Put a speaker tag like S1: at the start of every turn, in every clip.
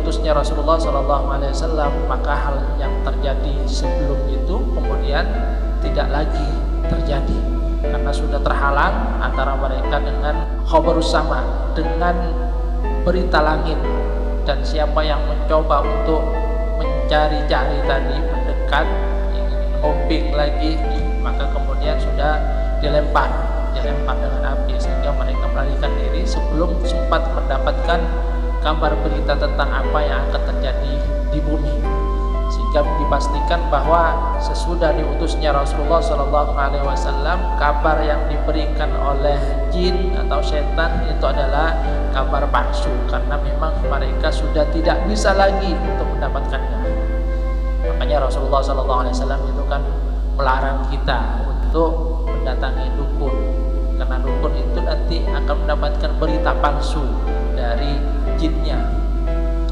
S1: diutusnya Rasulullah SAW, maka hal yang terjadi sebelum itu kemudian tidak lagi terjadi karena sudah terhalang antara mereka dengan khabarus sama, dengan berita langit. Dan siapa yang mencoba untuk mencari-cari tadi, mendekat, ngoping lagi, maka kemudian sudah dilempar dengan api sehingga mereka melarikan diri sebelum sempat mendapatkan kabar berita tentang apa yang akan terjadi di bumi. Sehingga dipastikan bahwa sesudah diutusnya Rasulullah SAW, kabar yang diberikan oleh jin atau setan itu adalah kabar palsu, karena memang mereka sudah tidak bisa lagi untuk mendapatkannya. Makanya Rasulullah SAW itu kan melarang kita untuk mendatangi dukun, karena dukun itu nanti akan mendapatkan berita palsu dari jinnya.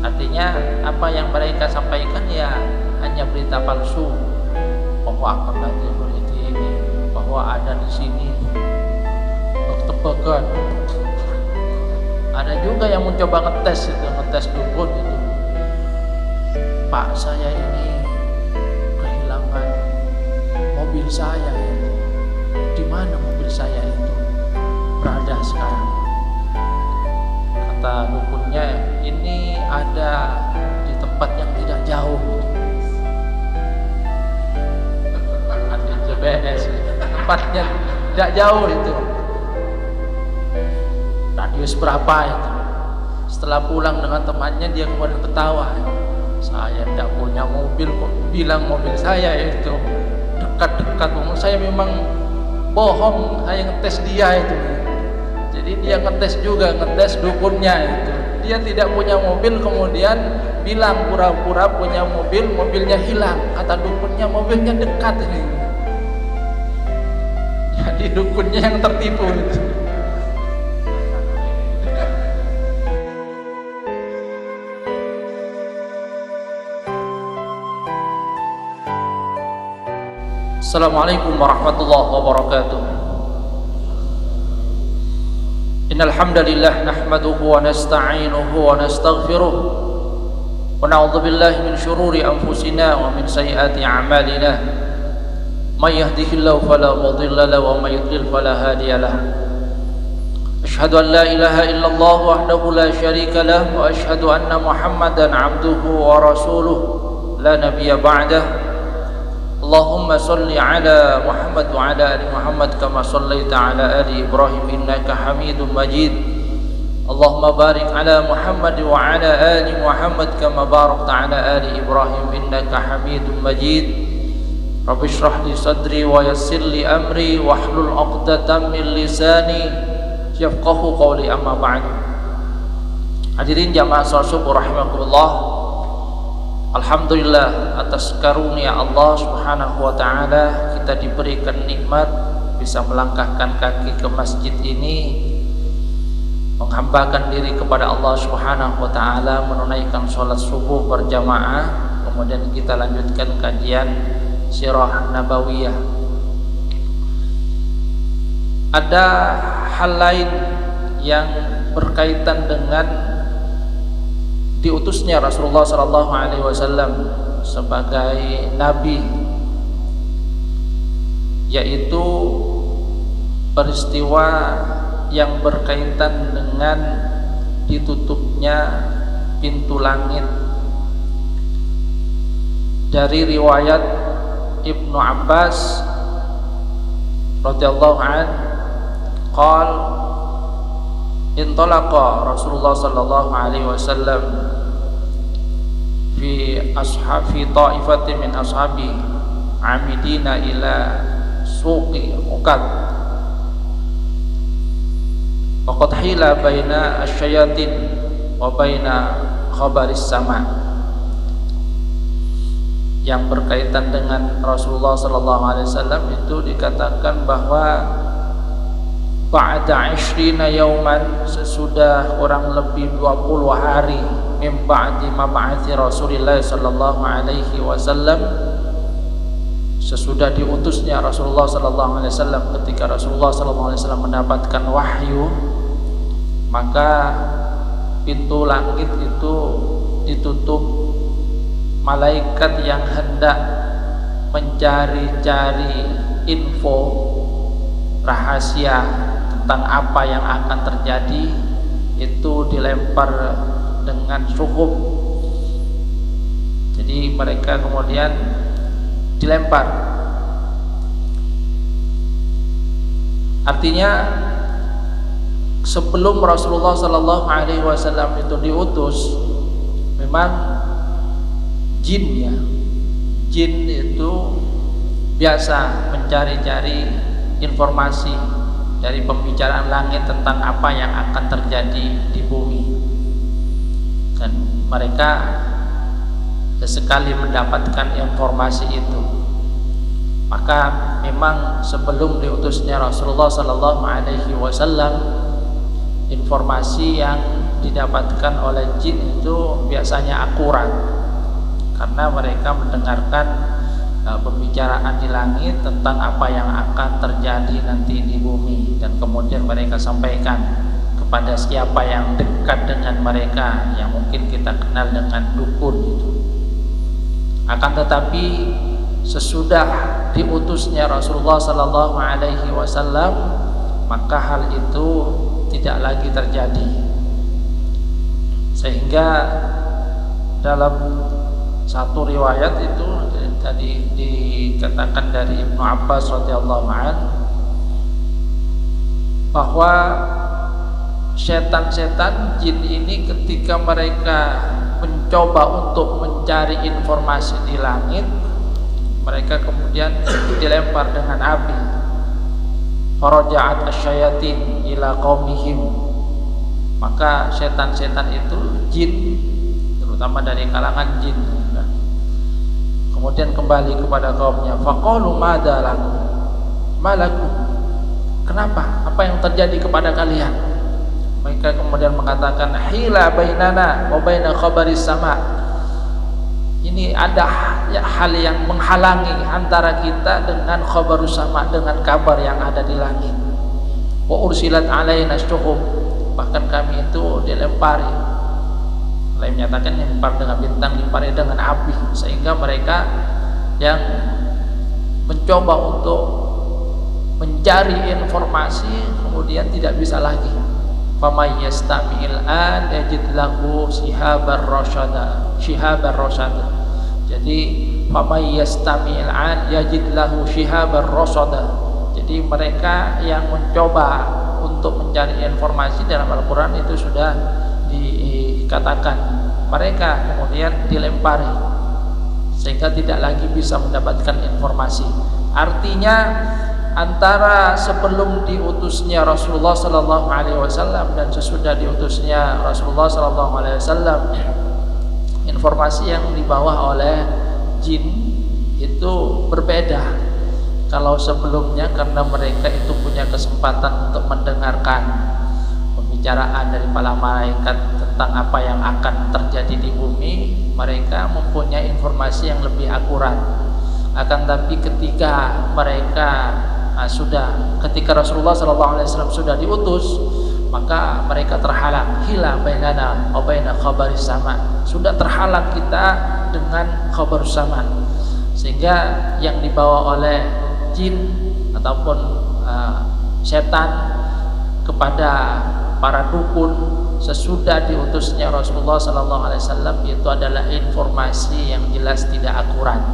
S1: Artinya apa yang mereka sampaikan ya hanya berita palsu, bahwa akan nanti seperti ini, bahwa ada di sini tebak-tebakan. Ada juga yang mencoba ngetes dukun itu. Pak, saya ini kehilangan mobil saya itu. Di mana mobil saya itu berada sekarang? Kata dukunnya, ini ada di tempat yang tidak jauh. Ada GPS, tempatnya tidak jauh itu. Radius berapa itu? Setelah pulang dengan temannya, dia kemudian ketawa. Saya tidak punya mobil kok bilang mobil saya itu dekat-dekat. Saya memang bohong, saya ngetes dia itu. Jadi dia ngetes juga, ngetes dukunnya itu. Dia tidak punya mobil, kemudian bilang pura-pura punya mobil, mobilnya hilang. Kata dukunnya mobilnya dekat ini. Jadi dukunnya yang tertipu itu. Assalamualaikum warahmatullahi wabarakatuh. Innal hamdalillah nahmaduhu wa nasta'inuhu wa nastaghfiruh wa na'udzu billahi min shururi anfusina wa min sayyiati a'malina. May yahdihillahu fala mudilla lahu wa may yudlil fala hadiya lahu. Asyhadu an la ilaha illallah wahdahu la syarika lahu wa asyhadu anna Muhammadan 'abduhu wa rasuluh la nabiyya ba'dahu. Allahumma salli ala Muhammad wa ala ali Muhammad kama sallaita ala ali Ibrahim innaka Hamidum Majid. Allahumma barik ala Muhammad wa ala ali Muhammad kama barakta ala ali Ibrahim innaka Hamidum Majid. Rabbi shrah li sadri wa yassir li amri wahlul 'uqdatam min lisani yafqahu qawli, amma ba'd. Hadirin jamaah salat subuh rahimakumullah. Alhamdulillah atas karunia Allah Subhanahu wa taala kita diberikan nikmat bisa melangkahkan kaki ke masjid ini, menghambakan diri kepada Allah Subhanahu wa taala, menunaikan sholat subuh berjamaah, kemudian kita lanjutkan kajian sirah nabawiyah. Ada hal lain yang berkaitan dengan diutusnya Rasulullah SAW sebagai nabi, yaitu peristiwa yang berkaitan dengan ditutupnya pintu langit. Dari riwayat Ibnu Abbas radhiyallahu an qala intalaqa Rasulullah sallallahu alaihi wasallam fi ta'ifatin min ashabi amidina ila suqi uqad wa qad hila baina asyayatin wa baina khabaris sama. Yang berkaitan dengan Rasulullah sallallahu alaihi wasallam itu dikatakan bahwa ba'da 20 yauman, sesudah kurang lebih 20 hari min ba'di mab'athi Rasulillah sallallahu alaihi wasallam, sesudah diutusnya Rasulullah sallallahu alaihi wasallam, ketika Rasulullah sallallahu alaihi wasallam mendapatkan wahyu, maka pintu langit itu ditutup. Malaikat yang hendak mencari-cari info rahasia tentang apa yang akan terjadi itu dilempar dengan suhub. Jadi mereka kemudian dilempar. Artinya sebelum Rasulullah Sallallahu Alaihi Wasallam itu diutus, memang jin itu biasa mencari-cari informasi dari pembicaraan langit tentang apa yang akan terjadi di bumi, dan mereka sesekali mendapatkan informasi itu. Maka memang sebelum diutusnya Rasulullah Sallallahu Alaihi Wasallam, informasi yang didapatkan oleh jin itu biasanya akurat, karena mereka mendengarkan pembicaraan di langit tentang apa yang akan terjadi nanti di bumi, dan kemudian mereka sampaikan kepada siapa yang dekat dengan mereka, yang mungkin kita kenal dengan dukun itu. Akan tetapi sesudah diutusnya Rasulullah Sallallahu Alaihi Wasallam, maka hal itu tidak lagi terjadi, sehingga dalam satu riwayat itu tadi dikatakan dari Ibnu Abbas radhiyallahu anhu bahwa setan-setan jin ini ketika mereka mencoba untuk mencari informasi di langit, mereka kemudian dilempar dengan api. Faraja'at asyayatin ila qaumihim, maka setan-setan itu jin, terutama dari kalangan jin, kemudian kembali kepada kaumnya. Faqalu madza lakum, malakum, kenapa, apa yang terjadi kepada kalian? Mereka kemudian mengatakan, hila bainana wa baina khabaris sama, ini ada hal yang menghalangi antara kita dengan khabarus sama, dengan kabar yang ada di langit. Wa ursilat alaina syuhub, bahkan kami itu dilempari, lain menyatakan dilempar dengan bintang, dilempari dengan api, sehingga mereka yang mencoba untuk mencari informasi kemudian tidak bisa lagi. Faman yastami'il an yajid lahu shihabar rasyada. Jadi faman yastami'il an yajid lahu shihabar rasyada. Jadi mereka yang mencoba untuk mencari informasi dalam Al-Qur'an itu sudah dikatakan, mereka kemudian dilempari sehingga tidak lagi bisa mendapatkan informasi. Artinya antara sebelum diutusnya Rasulullah Sallallahu Alaihi Wasallam dan sesudah diutusnya Rasulullah Sallallahu Alaihi Wasallam, informasi yang dibawa oleh jin itu berbeda. Kalau sebelumnya karena mereka itu punya kesempatan untuk mendengarkan pembicaraan dari para malaikat tentang apa yang akan terjadi di bumi, mereka mempunyai informasi yang lebih akurat. Akan tapi ketika mereka ketika Rasulullah SAW sudah diutus, maka mereka terhalang. Hila bainana wa baina khabaris sama, sudah terhalang kita dengan khabarus sama, sehingga yang dibawa oleh jin ataupun setan kepada para dukun sesudah diutusnya Rasulullah SAW itu adalah informasi yang jelas tidak akurat.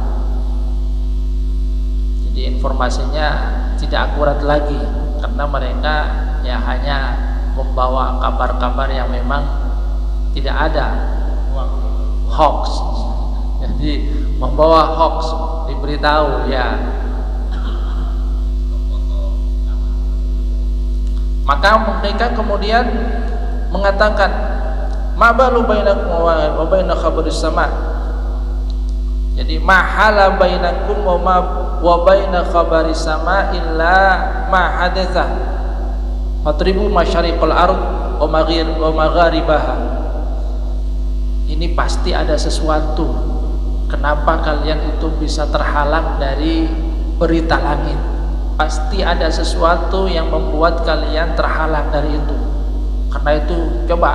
S1: Jadi informasinya tidak akurat lagi, karena mereka ya hanya membawa kabar-kabar yang memang tidak ada, hoax. Jadi membawa hoax, diberitahu ya. Maka mereka kemudian mengatakan, ma balu bainakum wa baina khabaris sama. Jadi mahala bainakum wa baina khabaris sama illa ma hadatsa fatribu masyariqal ard wa magharibaha. Ini pasti ada sesuatu. Kenapa kalian itu bisa terhalang dari berita langit? Pasti ada sesuatu yang membuat kalian terhalang dari itu. Karena itu coba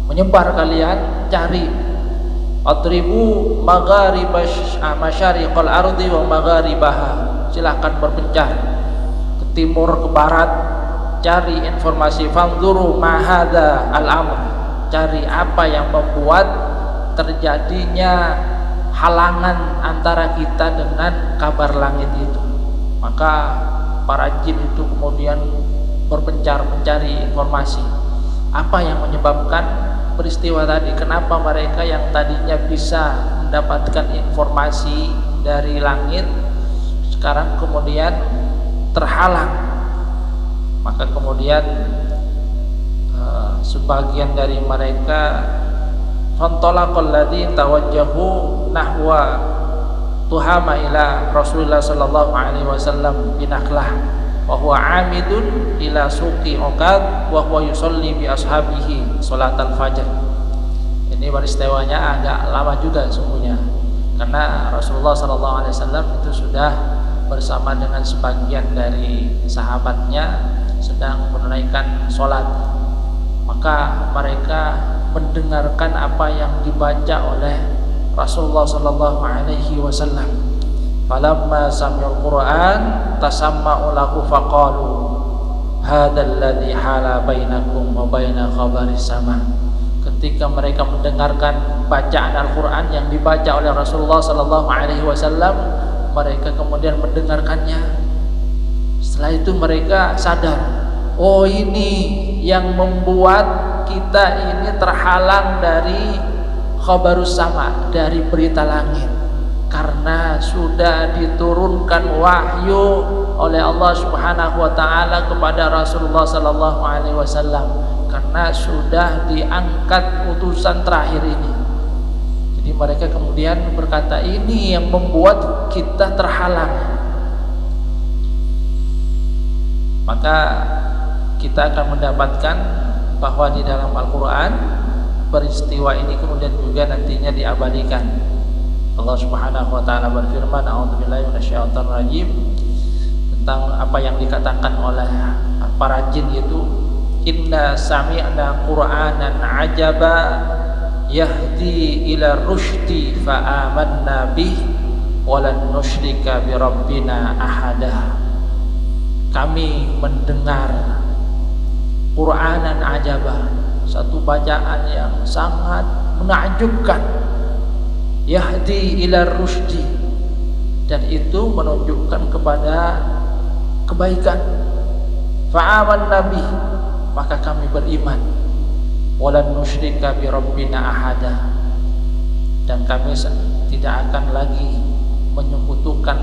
S1: menyebar, kalian cari Adribu masyariqal ardi wa magharibaha, silahkan berpencar ke timur ke barat, cari informasi. Fanzuru ma hadza al-amr, cari apa yang membuat terjadinya halangan antara kita dengan kabar langit itu. Maka para jin itu kemudian berpencar mencari informasi, apa yang menyebabkan peristiwa tadi, kenapa mereka yang tadinya bisa mendapatkan informasi dari langit sekarang kemudian terhalang. Maka kemudian sebagian dari mereka fantalaqal ladzi tawajjahu nahwa tuhama ila Rasulullah sallallahu alaihi wasallam binaklah wa huwa amidun ila suqi uqad wa huwa yusalli bi ashabihi salatal fajr. Ini peristiwanya agak lama juga sungguhnya, karena Rasulullah sallallahu alaihi wasallam itu sudah bersama dengan sebagian dari sahabatnya sedang menunaikan salat. Maka mereka mendengarkan apa yang dibaca oleh Rasulullah sallallahu alaihi wasallam. Falamma sami'ul Qur'an tasamma'u lahu faqalu hadzal ladzi hala bainakum wa baina khabaris sama. Ketika mereka mendengarkan bacaan Al-Qur'an yang dibaca oleh Rasulullah sallallahu alaihi wasallam, mereka kemudian mendengarkannya. Setelah itu mereka sadar, oh ini yang membuat kita ini terhalang dari khabarus sama, dari berita langit. Karena sudah diturunkan wahyu oleh Allah Subhanahu wa taala kepada Rasulullah sallallahu alaihi wasallam, karena sudah diangkat utusan terakhir ini. Jadi mereka kemudian berkata, ini yang membuat kita terhalang. Maka kita akan mendapatkan bahwa di dalam Al-Quran peristiwa ini kemudian juga nantinya diabadikan. Allah Subhanahu wa taala berfirman, a'udzubillahi minasyaitonir rajim, tentang apa yang dikatakan oleh para jin itu, inna sami'na qur'anan ajaba yahdi ila rusydi fa amanna bih wa lan nusyrika bi rabbina ahada. Kami mendengar Qur'anan ajaba, satu bacaan yang sangat menakjubkan, yahdi ila rusydi, dan itu menunjukkan kepada kebaikan. Fa'aman nabi, maka kami beriman. Walan nusyrika bi rabbina ahada, dan kami tidak akan lagi menyekutukan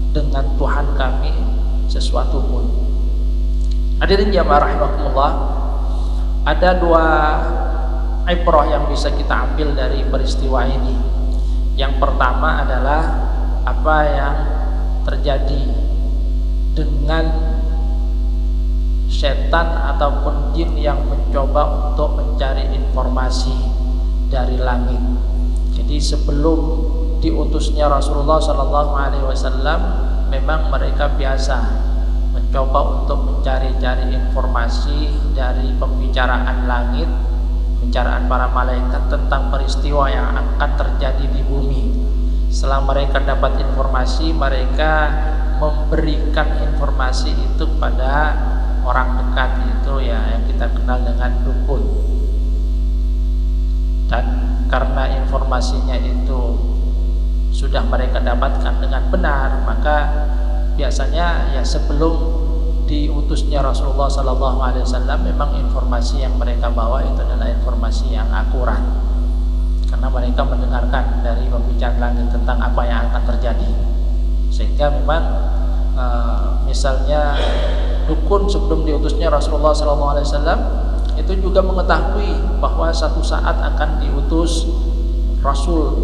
S1: dengan Tuhan kami sesuatu pun. Hadirin jamaah rahimakumullah, ada dua ibrah yang bisa kita ambil dari peristiwa ini. Yang pertama adalah apa yang terjadi dengan setan ataupun jin yang mencoba untuk mencari informasi dari langit. Jadi sebelum diutusnya Rasulullah SAW, memang mereka biasa mencoba untuk mencari-cari informasi dari pembicaraan langit, pembicaraan para malaikat tentang peristiwa yang akan terjadi di bumi. Setelah mereka dapat informasi, mereka memberikan informasi itu kepada orang dekat, itu ya yang kita kenal dengan dukun. Dan karena informasinya itu sudah mereka dapatkan dengan benar, maka biasanya ya sebelum diutusnya Rasulullah SAW, memang informasi yang mereka bawa itu adalah informasi yang akurat, karena mereka mendengarkan dari pembicaraan langit tentang apa yang akan terjadi. Sehingga memang misalnya dukun sebelum diutusnya Rasulullah SAW itu juga mengetahui bahwa satu saat akan diutus Rasul,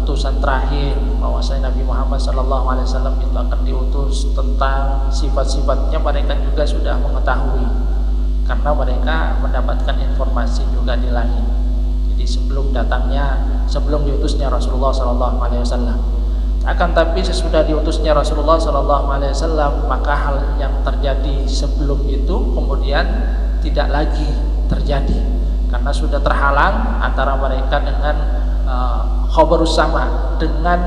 S1: utusan terakhir, bahwasanya Nabi Muhammad SAW itu akan diutus. Tentang sifat-sifatnya mereka juga sudah mengetahui, karena mereka mendapatkan informasi juga di langit. Jadi sebelum diutusnya Rasulullah SAW. Akan tapi sesudah diutusnya Rasulullah SAW, maka hal yang terjadi sebelum itu kemudian tidak lagi terjadi, karena sudah terhalang antara mereka dengan khabarus sama, dengan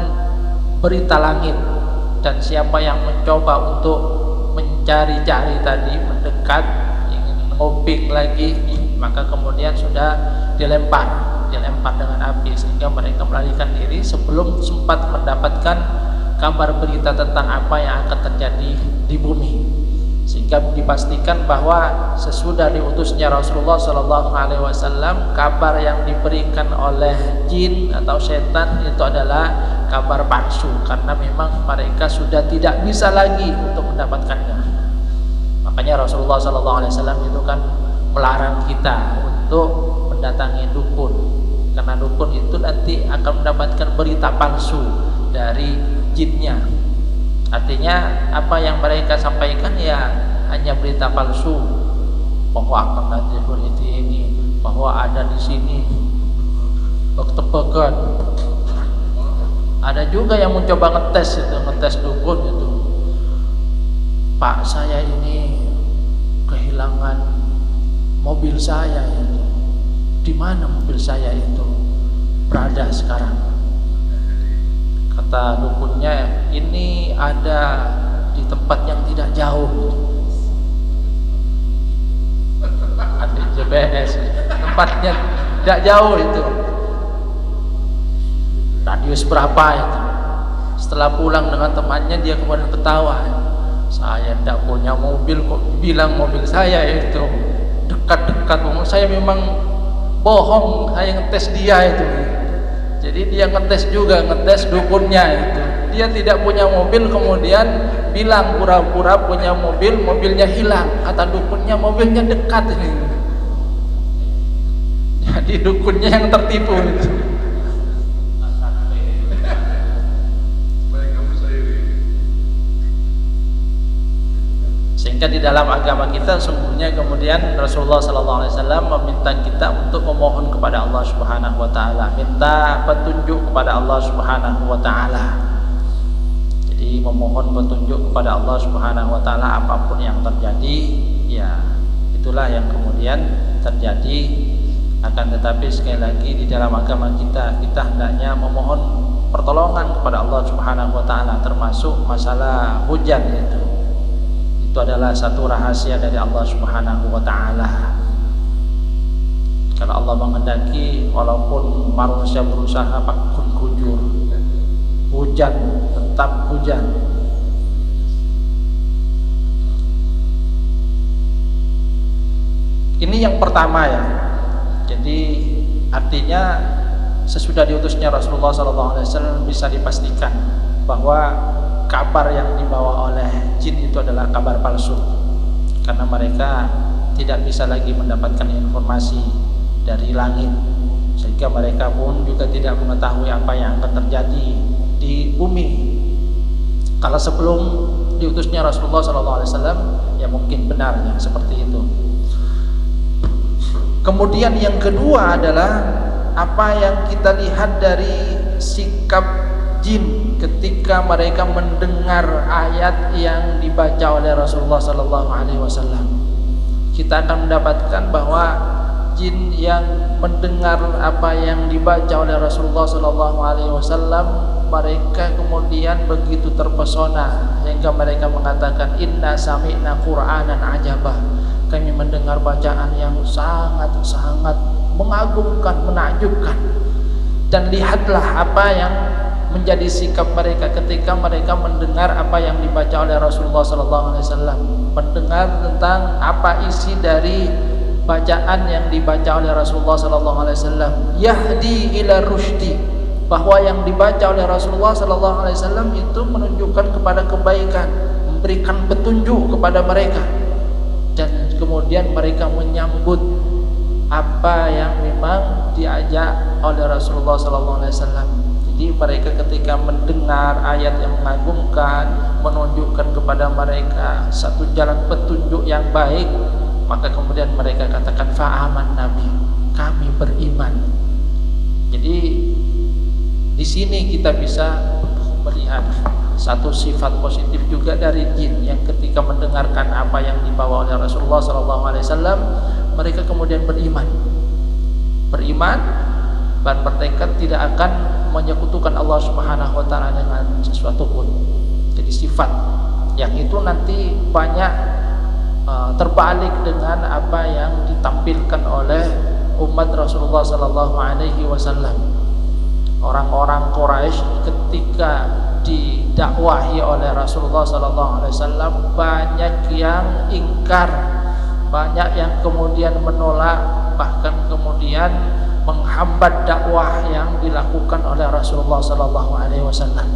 S1: berita langit. Dan siapa yang mencoba untuk mencari-cari tadi, mendekat, ingin nguping lagi, maka kemudian sudah dilempar dengan api, sehingga mereka melarikan diri sebelum sempat mendapatkan kabar berita tentang apa yang akan terjadi di bumi. Sehingga dipastikan bahwa sesudah diutusnya Rasulullah SAW, kabar yang diberikan oleh jin atau setan itu adalah kabar palsu, karena memang mereka sudah tidak bisa lagi untuk mendapatkannya. Makanya Rasulullah SAW itu kan melarang kita untuk mendatangi dukun, karena dukun itu nanti akan mendapatkan berita palsu dari jinnya. Artinya apa yang mereka sampaikan ya hanya berita palsu, bahwa akan nanti seperti ini, bahwa ada di sini tebak-tebakan. Ada juga yang mencoba ngetes dukun itu. Pak, saya ini kehilangan mobil saya itu. Di mana mobil saya itu berada sekarang? Kata dukunnya, ini ada di tempat yang tidak jauh. Ada GPS, tempatnya tidak jauh itu. Radius berapa itu? Setelah pulang dengan temannya, dia kemudian ketawa. Saya tidak punya mobil, kok bilang mobil saya itu dekat-dekat. Saya memang bohong, saya ngetes dia itu. Jadi dia ngetes juga, ngetes dukunnya itu. Dia tidak punya mobil, kemudian bilang pura-pura punya mobil, mobilnya hilang. Kata dukunnya, mobilnya dekat ini. Jadi dukunnya yang tertipu itu. Sehingga di dalam agama kita sungguhnya kemudian Rasulullah SAW meminta kita untuk memohon kepada Allah Subhanahu Wa Taala, minta petunjuk kepada Allah Subhanahu Wa Taala. Jadi memohon petunjuk kepada Allah Subhanahu Wa Taala apapun yang terjadi, ya itulah yang kemudian terjadi. Akan tetapi sekali lagi di dalam agama kita hendaknya memohon pertolongan kepada Allah Subhanahu Wa Taala, termasuk masalah hujan itu. Itu adalah satu rahasia dari Allah Subhanahu Wa Taala. Kalau Allah menghendaki, walaupun manusia berusaha pakun kujur, hujan tetap hujan. Ini yang pertama ya. Jadi artinya sesudah diutusnya Rasulullah SAW bisa dipastikan bahwa kabar yang dibawa oleh jin itu adalah kabar palsu, karena mereka tidak bisa lagi mendapatkan informasi dari langit, sehingga mereka pun juga tidak mengetahui apa yang akan terjadi di bumi. Kalau sebelum diutusnya Rasulullah SAW, ya mungkin benar yang seperti itu. Kemudian yang kedua adalah apa yang kita lihat dari sikap jin ketika mereka mendengar ayat yang dibaca oleh Rasulullah SAW. Kita akan mendapatkan bahwa jin yang mendengar apa yang dibaca oleh Rasulullah SAW, mereka kemudian begitu terpesona hingga mereka mengatakan, inna sami'na Qur'anan ajabah. Kami mendengar bacaan yang sangat-sangat mengagumkan, menakjubkan. Dan lihatlah apa yang menjadi sikap mereka ketika mereka mendengar apa yang dibaca oleh Rasulullah SAW, mendengar tentang apa isi dari bacaan yang dibaca oleh Rasulullah SAW. Yahdi ila rusydi, bahwa yang dibaca oleh Rasulullah SAW itu menunjukkan kepada kebaikan, memberikan petunjuk kepada mereka. Dan kemudian mereka menyambut apa yang memang diajak oleh Rasulullah SAW. Jadi mereka ketika mendengar ayat yang mengagumkan, menunjukkan kepada mereka satu jalan petunjuk yang baik, maka kemudian mereka katakan fa'aman nabi, kami beriman. Jadi di sini kita bisa melihat satu sifat positif juga dari jin yang ketika mendengarkan apa yang dibawa oleh Rasulullah SAW, mereka kemudian beriman, bertekad tidak akan menyekutukan Allah Subhanahu wa taala dengan sesuatu pun. Jadi sifat yang itu nanti banyak terbalik dengan apa yang ditampilkan oleh umat Rasulullah sallallahu alaihi wasallam. Orang-orang Quraisy ketika didakwahi oleh Rasulullah sallallahu alaihi wasallam banyak yang ingkar, banyak yang kemudian menolak, bahkan kemudian menghambat dakwah yang dilakukan oleh Rasulullah sallallahu alaihi wasallam.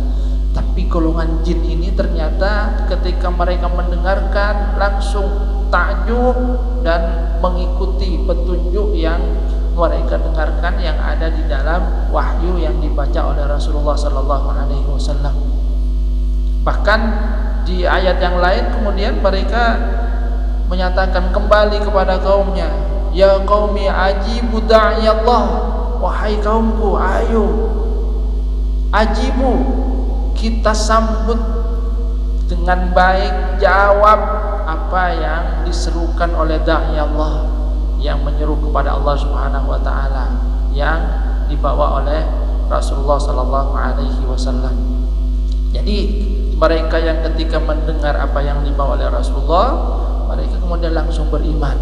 S1: Tapi golongan jin ini ternyata ketika mereka mendengarkan langsung takjub dan mengikuti petunjuk yang mereka dengarkan yang ada di dalam wahyu yang dibaca oleh Rasulullah sallallahu alaihi wasallam. Bahkan di ayat yang lain kemudian mereka menyatakan kembali kepada kaumnya, ya qaumi ajibu da'iyallah, wahai kaumku ayo ajibu, kita sambut dengan baik, jawab apa yang diserukan oleh da'i Allah yang menyeru kepada Allah Subhanahu wa taala yang dibawa oleh Rasulullah sallallahu alaihi wasallam. Jadi mereka yang ketika mendengar apa yang dibawa oleh Rasulullah, mereka kemudian langsung beriman.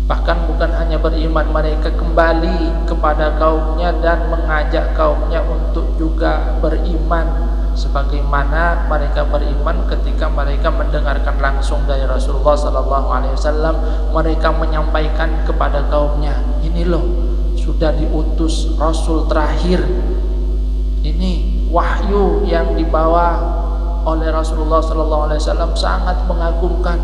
S1: Bahkan bukan hanya beriman, mereka kembali kepada kaumnya dan mengajak kaumnya untuk juga beriman sebagaimana mereka beriman ketika mereka mendengarkan langsung dari Rasulullah sallallahu alaihi wasallam. Mereka menyampaikan kepada kaumnya, ini loh sudah diutus Rasul terakhir, ini wahyu yang dibawa oleh Rasulullah sallallahu alaihi wasallam sangat mengagumkan.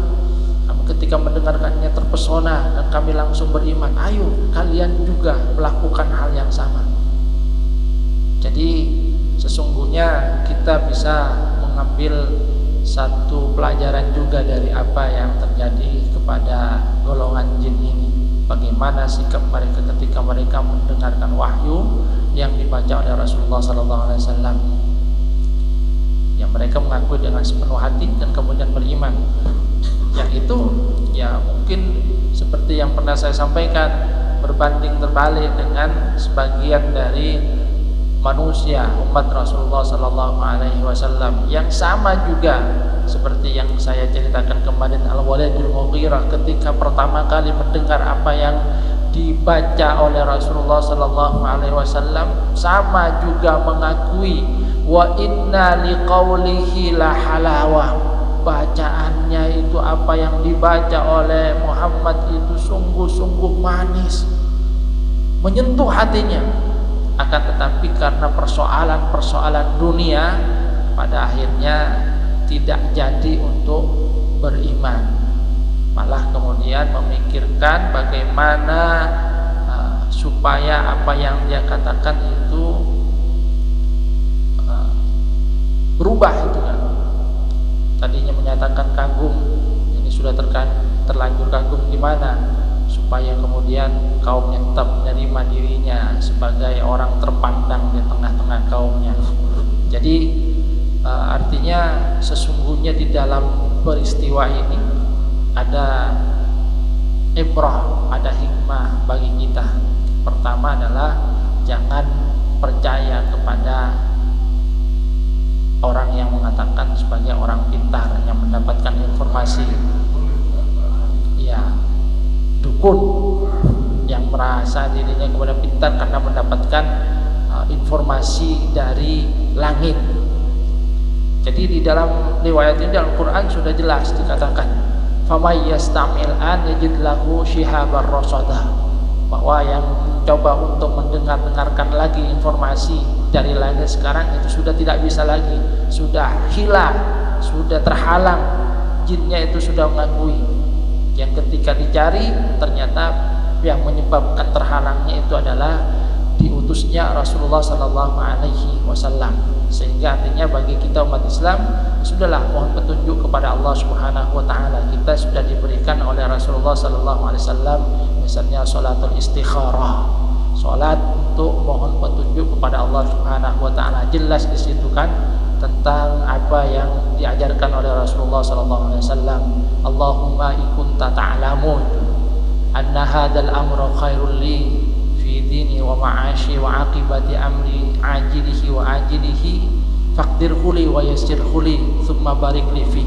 S1: Kami ketika mendengarkannya terpesona dan kami langsung beriman. Ayo kalian juga melakukan hal yang sama. Jadi sesungguhnya kita bisa mengambil satu pelajaran juga dari apa yang terjadi kepada golongan jin ini. Bagaimana sikap mereka ketika mereka mendengarkan wahyu yang dibaca oleh Rasulullah SAW, yang mereka mengakui dengan sepenuh hati dan kemudian beriman. Yang itu ya mungkin seperti yang pernah saya sampaikan, berbanding terbalik dengan sebagian dari manusia umat Rasulullah sallallahu alaihi wasallam yang sama juga seperti yang saya ceritakan kemarin. Al-Walid bin Mughirah ketika pertama kali mendengar apa yang dibaca oleh Rasulullah sallallahu alaihi wasallam sama juga mengakui wa inna liqaulihi la halawah, bacaannya itu apa yang dibaca oleh Muhammad itu sungguh-sungguh manis, menyentuh hatinya. Akan tetapi karena persoalan-persoalan dunia pada akhirnya tidak jadi untuk beriman, malah kemudian memikirkan bagaimana supaya apa yang dia katakan itu berubah itu kan. Tadinya menyatakan kagum, ini sudah terlanjur kagum gimana supaya kemudian kaumnya tetap menerima dirinya sebagai orang terpandang di tengah-tengah kaumnya. Jadi artinya sesungguhnya di dalam peristiwa ini ada ibrah, ada hikmah bagi kita. Pertama adalah jangan percaya kepada orang yang mengatakan sebagai orang pintar yang mendapatkan informasi, ya dukun yang merasa dirinya kemudian pintar karena mendapatkan informasi dari langit. Jadi di dalam riwayat ini dalam Quran sudah jelas dikatakan famay yastamil an yajid lahu shihabar rasadah, bahwa yang coba untuk mendengarkan lagi informasi dari langit sekarang itu sudah tidak bisa lagi, sudah hilang, sudah terhalang, jinnya itu sudah mengakui. Yang ketika dicari ternyata yang menyebabkan terhalangnya itu adalah diutusnya Rasulullah sallallahu alaihi wasallam. Sehingga artinya bagi kita umat Islam, sudahlah mohon petunjuk kepada Allah Subhanahu wa taala. Kita sudah diberikan oleh Rasulullah sallallahu alaihi wasallam misalnya salatul istikharah, salat untuk mohon petunjuk kepada Allah Subhanahu wa taala. Jelas di situ kan tentang apa yang diajarkan oleh Rasulullah sallallahu alaihi wasallam. Allahumma ikunta ta'lamun anna hadzal amra khairul li fi fi dini wa ma'ashi wa aqibati amri ajilihi wa ajilihi faqdirhu li wa yassirhu li thumma barik li fi.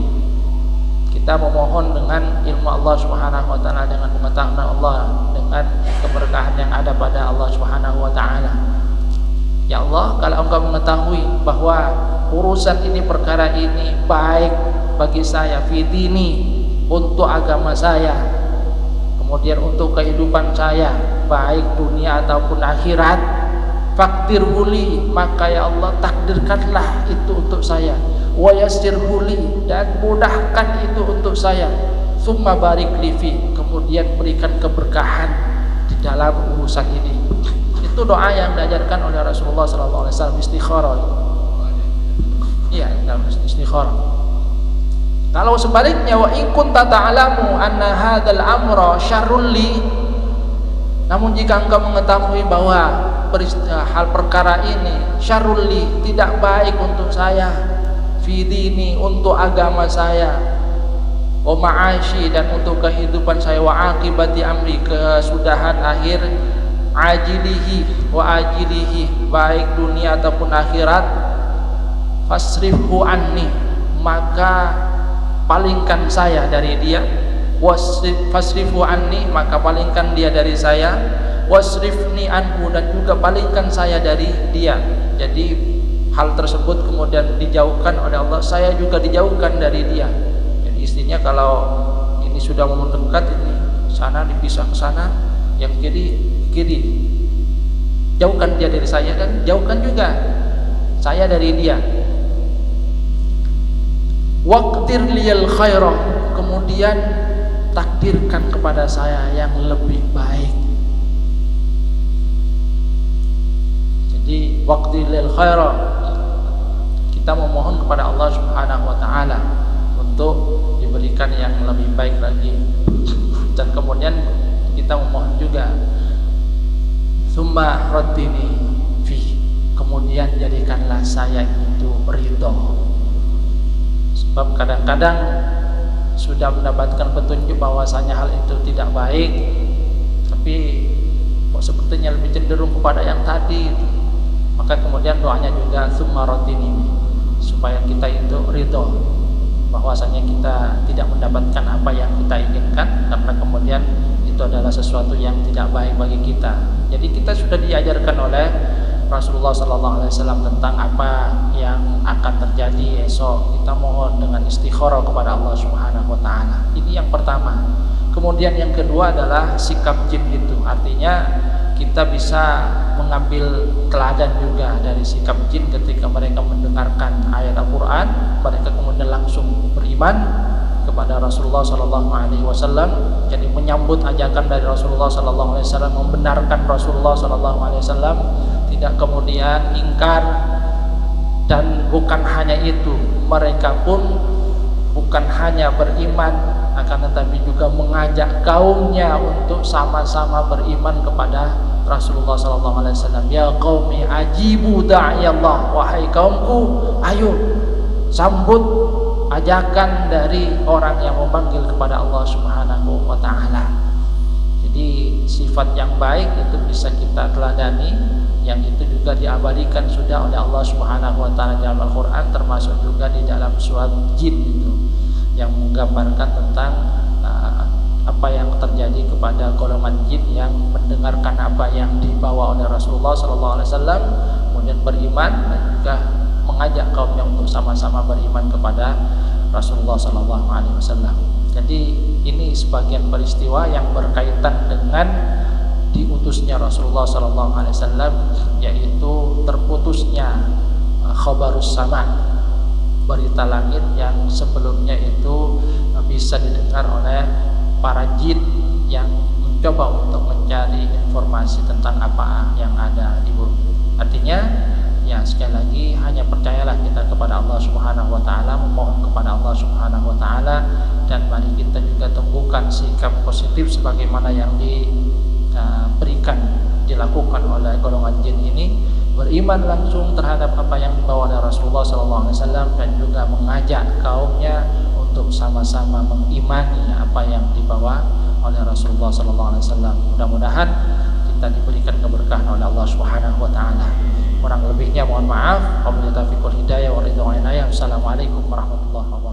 S1: Kita memohon dengan ilmu Allah Subhanahu wa taala, dengan pengetahuan Allah, dengan keberkahan yang ada pada Allah Subhanahu wa taala. Ya Allah, kalau Engkau mengetahui bahwa urusan ini, perkara ini baik bagi saya, fi dini, untuk agama saya, kemudian untuk kehidupan saya, baik dunia ataupun akhirat, faqdirhu li, maka ya Allah takdirkanlah itu untuk saya, wa yassirhu li, dan mudahkan itu untuk saya, summa barik li fi, kemudian berikan keberkahan di dalam urusan ini. Itu doa yang diajarkan oleh Rasulullah SAW, istikharah. Iya, dalam istikharah. Kalau sebaliknya, wa in kunta ta'lamu anna hadzal amra syarrun li, namun jika engkau mengetahui bahwa hal perkara ini syarrul li, tidak baik untuk saya, fi dini, untuk agama saya, wa ma'ashi, dan untuk kehidupan saya, wa aqibati amri, kesudahan akhir, ajilihi wa ajilihi, baik dunia ataupun akhirat, fasrifhu anni, maka palingkan saya dari dia, fasrifu anni, maka palingkan dia dari saya, wasrifni anhu, dan juga palingkan saya dari dia. Jadi hal tersebut kemudian dijauhkan oleh Allah, saya juga dijauhkan dari dia. Jadi istrinya kalau ini sudah mendekat, ini sana dipisah ke sana, yang kiri, jauhkan dia dari saya dan jauhkan juga saya dari dia. Waqtir liyal khairah, kemudian takdirkan kepada saya yang lebih baik. Jadi waqtir liyal khairah, kita memohon kepada Allah Subhanahu wa taala untuk diberikan yang lebih baik lagi. Dan kemudian kita memohon juga summa raddini fi, kemudian jadikanlah saya itu ridho. Sebab kadang-kadang sudah mendapatkan petunjuk bahwasanya hal itu tidak baik, tapi kok sepertinya lebih cenderung kepada yang tadi itu. Maka kemudian doanya juga summa raddini, supaya kita itu ridho bahwasanya kita tidak mendapatkan apa yang kita inginkan, karena kemudian itu adalah sesuatu yang tidak baik bagi kita. Jadi kita sudah diajarkan oleh Rasulullah SAW tentang apa yang akan terjadi esok. Kita mohon dengan istikharah kepada Allah Subhanahu wa taala. Ini yang pertama. Kemudian yang kedua adalah sikap jin itu. Artinya kita bisa mengambil teladan juga dari sikap jin ketika mereka mendengarkan ayat Al-Quran, mereka kemudian langsung beriman kepada Rasulullah SAW. Jadi menyambut ajakan dari Rasulullah SAW, membenarkan Rasulullah SAW, tidak kemudian ingkar. Dan bukan hanya itu, mereka pun bukan hanya beriman, akan tetapi juga mengajak kaumnya untuk sama-sama beriman kepada Rasulullah SAW. Ya qaumi ajibu da'iyallah, wahai kaumku, ayo sambut ajakan dari orang yang memanggil kepada Allah Subhanahu wa taala. Jadi sifat yang baik itu bisa kita teladani, yang itu juga diabadikan sudah oleh Allah Subhanahu wa taala dalam Al-Qur'an, termasuk juga di dalam surat Jin itu yang menggambarkan tentang apa yang terjadi kepada golongan jin yang mendengarkan apa yang dibawa oleh Rasulullah SAW, kemudian beriman dan juga mengajak kaumnya untuk sama-sama beriman kepada Rasulullah SAW. Jadi ini sebagian peristiwa yang berkaitan dengan diutusnya Rasulullah SAW, yaitu terputusnya khabarus sama, berita langit yang sebelumnya itu bisa didengar oleh para jin yang mencoba untuk mencari informasi tentang apa yang ada di bumi. Artinya ya sekali lagi, hanya percayalah kita kepada Allah Subhanahu wa taala, memohon kepada Allah Subhanahu wa taala, dan mari kita juga tumbuhkan sikap positif sebagaimana yang diberikan dilakukan oleh golongan jin ini, beriman langsung terhadap apa yang dibawa oleh Rasulullah SAW dan juga mengajak kaumnya untuk sama-sama mengimani apa yang dibawa oleh Rasulullah SAW. Mudah-mudahan kita kita diberikan keberkahan oleh Allah Subhanahu wa taala. Kurang lebihnya mohon maaf. Wabillahi taufiq wal hidayah wa ridha wa inayah. Assalamualaikum warahmatullahi wabarakatuh.